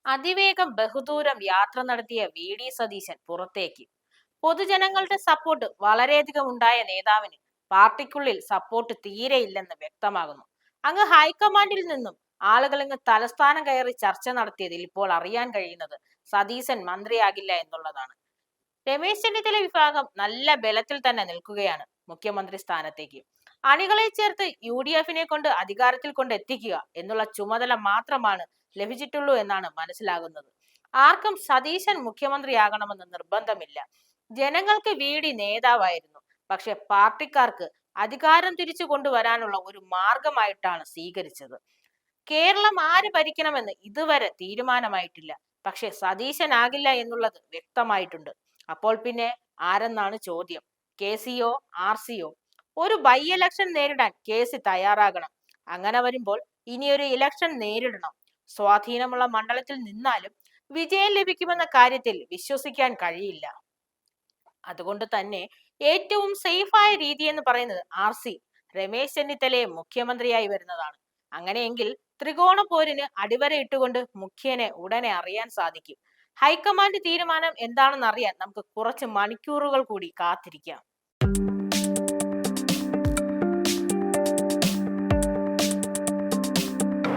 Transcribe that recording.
അതിവേഗം ബഹുദൂരം യാത്ര നടത്തിയ വി. ഡി. സതീശൻ പുറത്തേക്ക്. പൊതുജനങ്ങളുടെ സപ്പോർട്ട് വളരെയധികം ഉണ്ടായ നേതാവിന് പാർട്ടിക്കുള്ളിൽ സപ്പോർട്ട് തീരെയില്ലെന്ന് വ്യക്തമാകുന്നു. അങ്ങ് ഹൈക്കമാൻഡിൽ നിന്നും ആളുകൾ ഇങ്ങ് തലസ്ഥാനം കയറി ചർച്ച നടത്തിയതിൽ ഇപ്പോൾ അറിയാൻ കഴിയുന്നത് സതീശൻ മന്ത്രിയാകില്ല എന്നുള്ളതാണ്. രമേശ് ചെന്നിത്തല വിഭാഗം നല്ല ബലത്തിൽ തന്നെ നിൽക്കുകയാണ് മുഖ്യമന്ത്രി സ്ഥാനത്തേക്ക്. അണികളെ ചേർത്ത് UDF-നെ കൊണ്ട് അധികാരത്തിൽ കൊണ്ട് എത്തിക്കുക എന്നുള്ള ചുമതല മാത്രമാണ് ലഭിച്ചിട്ടുള്ളൂ എന്നാണ് മനസ്സിലാകുന്നത്. ആർക്കും സതീശൻ മുഖ്യമന്ത്രിയാകണമെന്ന് നിർബന്ധമില്ല. ജനങ്ങൾക്ക് VD നേതാവായിരുന്നു. പക്ഷെ പാർട്ടിക്കാർക്ക് അധികാരം തിരിച്ചു കൊണ്ടുവരാനുള്ള ഒരു മാർഗമായിട്ടാണ് സ്വീകരിച്ചത്. കേരളം ആര് ഭരിക്കണമെന്ന് ഇതുവരെ തീരുമാനമായിട്ടില്ല. പക്ഷെ സതീശനാകില്ല എന്നുള്ളത് വ്യക്തമായിട്ടുണ്ട്. അപ്പോൾ പിന്നെ ആരെന്നാണ് ചോദ്യം? KC-യോ RC-യോ? ഒരു ബൈ ഇലക്ഷൻ നേരിടാൻ KC തയ്യാറാകണം. അങ്ങനെ വരുമ്പോൾ ഇനിയൊരു ഇലക്ഷൻ നേരിടണം. സ്വാധീനമുള്ള മണ്ഡലത്തിൽ നിന്നാലും വിജയം ലഭിക്കുമെന്ന കാര്യത്തിൽ വിശ്വസിക്കാൻ കഴിയില്ല. അതുകൊണ്ട് തന്നെ ഏറ്റവും സേഫായ രീതി എന്ന് പറയുന്നത് RC രമേശ് ചെന്നിത്തലയെ മുഖ്യമന്ത്രിയായി വരുന്നതാണ്. അങ്ങനെയെങ്കിൽ ത്രികോണ പോരിന് അടിവര ഇട്ടുകൊണ്ട് മുഖ്യനെ ഉടനെ അറിയാൻ സാധിക്കും. ഹൈക്കമാൻഡ് തീരുമാനം എന്താണെന്ന് അറിയാൻ നമുക്ക് കുറച്ച് മണിക്കൂറുകൾ കൂടി കാത്തിരിക്കാം.